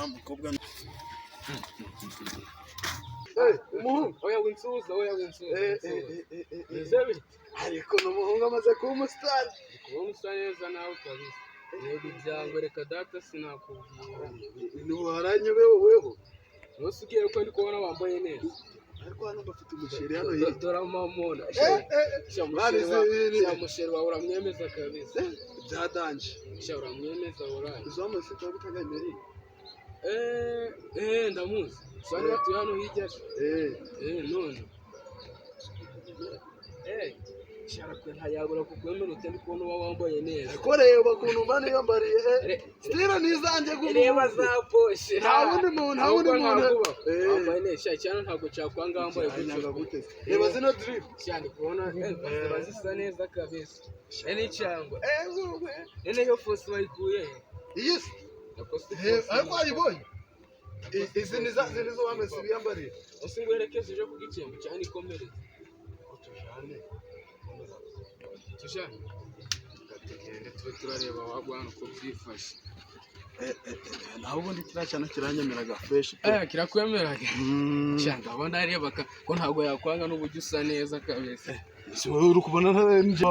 mukobwa umuhungu oya winsuza ariko n'umuhungu amaze kuba umusitari neza nawe kabisa yego ibyango reka data sinakubwira ntiwaranye weho nose ugiye ko ndi kubona wambaye neza ariko hano bafite umusheri hano hirya dora mamona musheri wawe uramwemeza kabisa byadanje uramwemeza uraye uzamase kwa bitagameri ndamuzi sani batuye hano hirya none sharakwe ntayabura kukwemera utari kubona uba wambaye neza ariko reba ukuntu mba niyambariye stile nizanjye gumuntu reba za poshe nta wundi muntu wambaye neza cyane ntabwo cyakwanga wambaye gutyo reba zino drip cyane kubona ziba zisa neza kabisa cyangwa yo fose wayikuye yes ariko ayibonye izi nizo bamese biyambariye ose ngwerekeze uje kugicembe cyane ikomereze tujane tugende tube turareba wagwana uko byifashe naho ubundi kiriya kiranyemeraga fresh kirakwemeraga cyangwa abona areba ko ntabwo yakwanga n'uburyo usa neza kabisa uri kubona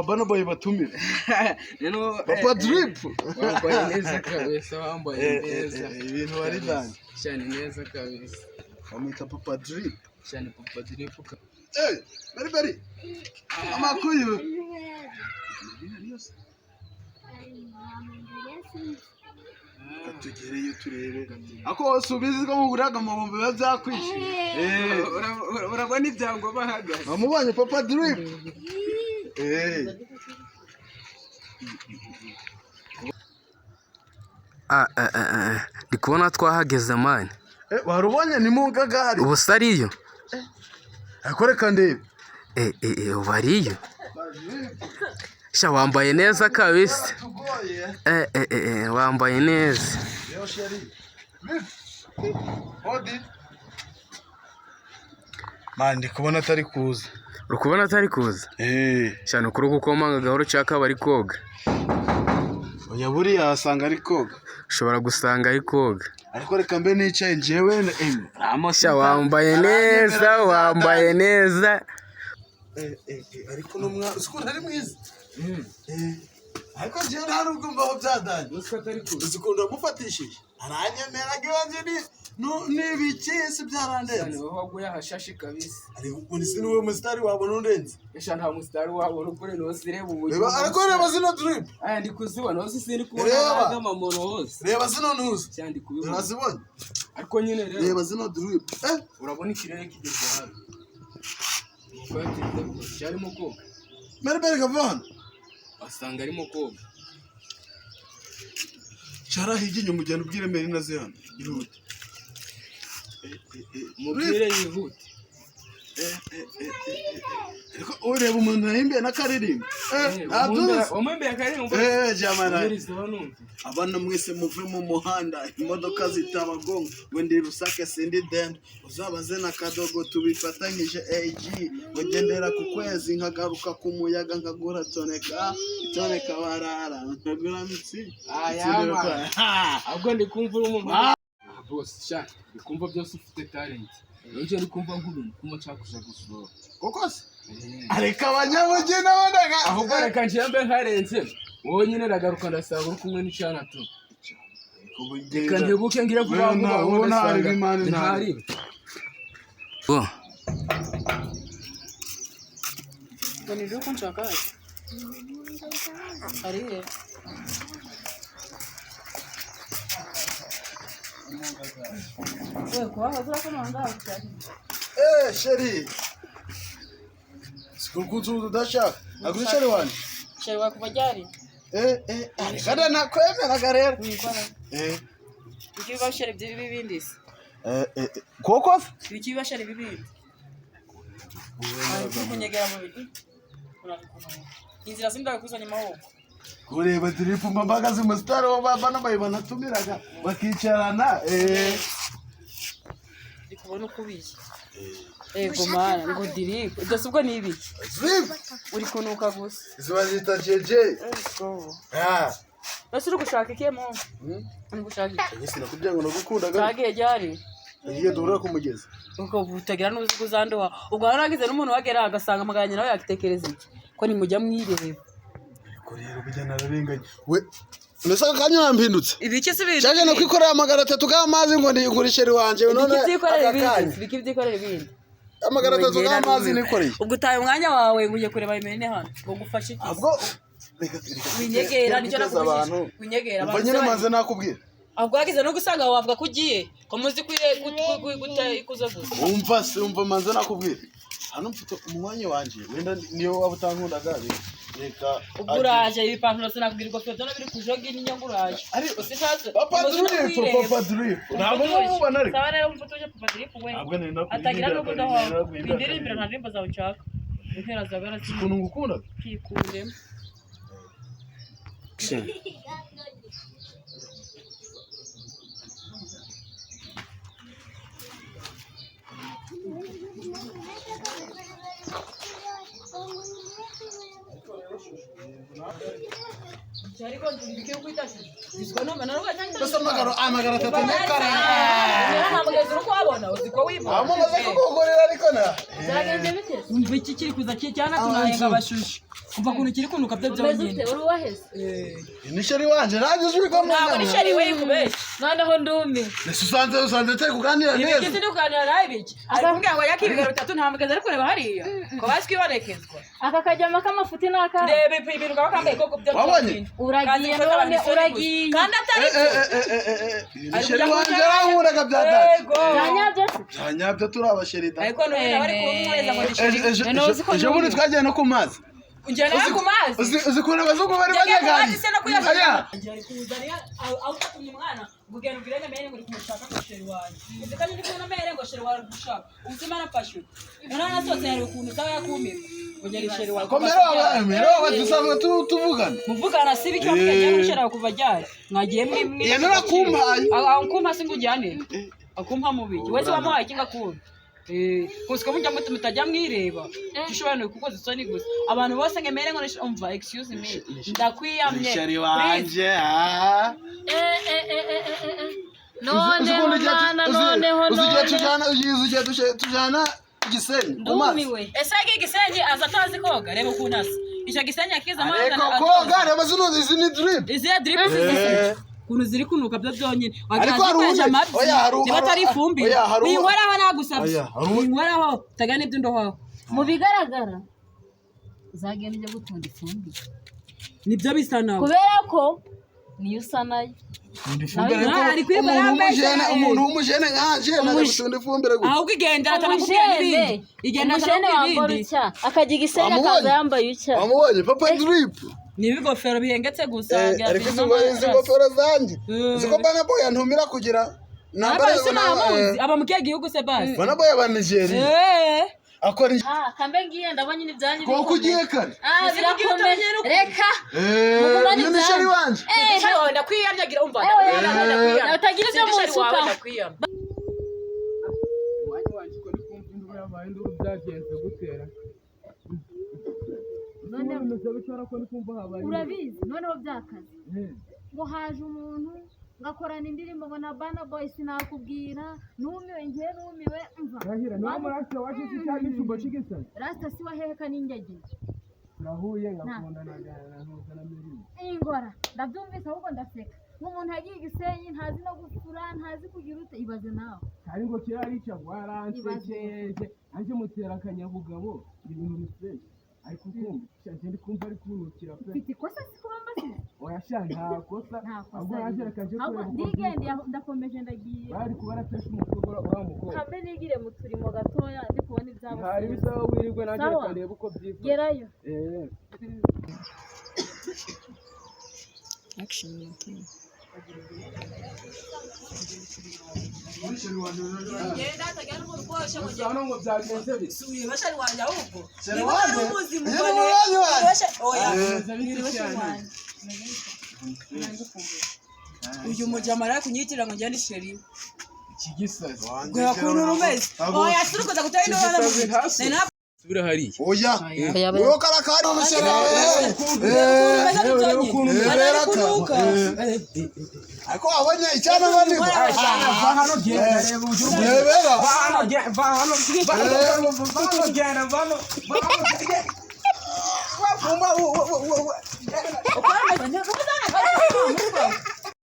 bana boy batumira papa drip wambaye neza kabisa wambaye neza ibintu wari danje cyane neza kabisa bamwita papa drip cyane papa drip bari amakuyu tugereyo turebe ako subizi ko muguraga amabombe babyakwishe urabona ibyango bahagaze bamubanye papa drip ndi kubona twahageze mani warubonye ni mu ngagari ubu se ariyo ariko reka ndebe ubu ariyo sha wambaye neza kabisa wambaye neza mani ndi kubona atari kuza uri kubona atari kuza cyane ukuri gukomanga gahoro cyaka bari koga oya buriya wasanga ari koga ushobora gusanga ari koga ariko reka mbe nicaye njyewe sha wambaye neza ariko n'umwana ari mwiza ariko njyewe nta nubwo mbaho byadanye uzikunda mufatishije aranyemeraga iwanjye n'ibikisi byarandetse niwe waguye ahashashe kabisa ariko ni wowe musitari wabona undenze nta musitari wabona ukuri nose reba uburyo ariko reba zino drip ndi kuzibona hose sindi kubona amamono hose reba zino ntuzi cyandi kubibona urazibona ariko nyine reba zino drip urabona ikirere kigeze hano cyarimo koga meribere gavana asanga arimo koga cyarahigi inyuma ugenda ubwire meri naze hano irute mubwire yihute ariko ureba umuntu yahimbiye n'akaririmbo wamwimbiye akaririmbo jamana abana mwese muve mu muhanda imodoka zitabagonga ngo ndi rusake sindi dende uzabaze na kadogo tubifatanyije AG ugendera ku kwezi nkagaruka ku muyaga nkagura toneka barara nkagura mitsi ahubwo ndi kumva uri umuntu boss sha ndi kumva byose ufite talent nje ndi kumva nk'ubintu kuma cyakuja gusura koko se areka abanyamujyi nabonaga ahubwo reka njembe nkarenze wowe nyine ragaruka ndasanga uri kumwe n'icyana tu reka ntebuke ngire vuba vuba ntari bimana ntari Bani dukun nshaka ariye sheri sikukutu udashaka aguri sheri wani sheri wakubajyari kada nakwemeraga rero iki bibashare by'ibibindi se koko iki bibashare bibindi kunyegera mu biti inzira zindaka kuzanya amahoko kureba tirifu mbagaze umusitari w'abana banatumiraga bakicarana ndikubona uko ubiye ego mana ngo dirifu ibyo subwo ni ibiki drip uri kunuka gusa ziba zita jeje ese uri gushaka iki mu uri gushaka iki sinakubwira ngo nagukundaga cyagiye ryari igiye duhura ku mugezi ubwo butagira n'uzi kuzandoha ubwo haragize n'umuntu wagera agasanga amaganya nawe yakitekereza iki ko nimujya mwireba ariko rero bijya nararenganye we nese akanya yampindutse ibiki se ibindi cyaje no kwikorera amagara 3 k'amazi ngo ndigurishere wanje none ibiki byikorera ibindi amagara 3 k'amazi nikoreye ubwo utaye umwanya wawe nguye kureba imene hano ngo gufashe iki ahubwo winyegera nicyo nakubujije winyegera abantu nyine maze nakubwira ahubwo yagize no gusanga wavuga ko ugiye ko muzi ikuza gusa umva manze nakubwira hano mfite umwanya wanje wenda niyo waba utankundaga reka uguraje ibipantaro sinakubwirwa fyo byo biri kujoga n'inyanguraje usitaze papa drip ntabwo mubona ariko sawa rero mfutuje papa drip we atagira no kudaho bindirimbira nta ndimbo zawe nshaka impera zagara ukuntu ngukunda kikunde Jari kon dibike kwitashi bisgono manaruga cyangwa basa amagara 3 n'ekara ntamugeze uko wabona uziko wibo amaze kugorera ariko na zagenze bite umva iki kiri kuza cyana tunayenga abashusho umva kuntu kiri kunuka byo byonyine uri waheze ni sheri wanje naje uri ko ntabwo ni sheri we kubeshya noneho ndumi usanze tari kuganira neza ibiki ndi kuganira nawe ibiki akubwira ngo yakibigaro 3 ntamugeze ari kureba hariya ko baswibonekezwa aka kajyama k'amafuti naka rebe ibintu gaba kambaye koko byo uragiye none uragiye kandi atari sheri wanje arahuraga byatatu byanyabyo turabasherida ariko none bari kumweza ngo sheri ejo bundi twagiye no ku mazi ujyana ku mazi uzikura abazungu bari bajyaganye aya ajyari kuzania au tatumye mwana bugenda ubwirenge mere ngo kumushaka ko sheri wanjye ndikanye ndi kubona mere ngo sheri wanjye gushaka ubuzima nafashwe none nasotse yari ukuntu zawe yakumira ugera sheri wanjye komero abamero badusanga tuvugana muvugana sibi cyo mujya gushera kuva ryari mwagiye mwe ya narakumpaye akumpa singujyane akumpa mubiki wese wamuhaye kinga kumva kusiko mujya mutajya mwireba gishoboye kuko zisoni gusa abantu bose ngemere ngo umva excuse me ndakwiyamye sheri wanje uzijya tujana Gisenyi ndumiwe ese Gisenyi aza atazi koga reba ukuntu icyo Gisenyi akiza amana ariko koga reba izi ni drip izi drip kuntu ziri kunuka byo byonyine ariko haruje niba atari ifumbire binkoraho nagusabye binkoraho tagane ibyo ndohaho mu bigaragara uzagenda ujya gutunda ifumbire nibyo bisa nawe kubera ko niyo usa nayo umuntu w'umujene nkanje naje gutunda ifumbire gusa ahubwo igendera atanakubwira n'ibindi igenda atanakubwira n'ibindi akajya Gisenyi akaza yambaye ucya wamubonye papa drip ni ibigofero bihengetse gusa ariko izi ngofero zanjye ziko bana boy antumira kugira nambara aba mu kihe gihugu se basi bana boy aba Nigeria akora kambe ngiye ndabanye n'ibyanyu ko kugiye kare birakomeye reka ni sheri wanje ndakwiyamyagira umva utagira ibyo musuka byagenze gutera urabizi noneho byakaze ngo haje umuntu ngakorana indirimbo ngo na Bana Boy sinakubwira numiwe ngiye numiwe mva rahira no murasta waje cyane cyumba cy'Gisenyi rasta si waheka n'ingege nahuye ngakundana na Meri ingora ndabyumvise ahubwo ndaseka nk'umuntu agiye Gisenyi ntazi no gufura ntazi kugira ute ibaze nawe ari ngo kirari cyagwaransekeje anje mutera akanyabugabo ibintu biseye ariko kumva cyane kumva ari kunukira pe mfite ikosa sikuramba se oya sha nta kosa ahubwo yagera kaje kureba ndigende ndakomeje ndagiye bari kubaratesha umukobwa wa mukobwa kambe nigire mu turimo gatoya ndi kubona ibyabo hari bisaba wirirwe naje kandeba uko byifuza gerayo action Yenda tagana mu rwosha ngo cyane ngo byagenze bisubiye bashari wanje ahubwo niba ari umuzi mubone oya uyu mujamara kunyitirira ngo njye sheri ikigisaza ngo yakuru rumeze oya suruko zakutari no dusubire hariya oya wowe karakari umushera ariko wabonye icyana ngani va hano genda reba ujubera va hano genda vano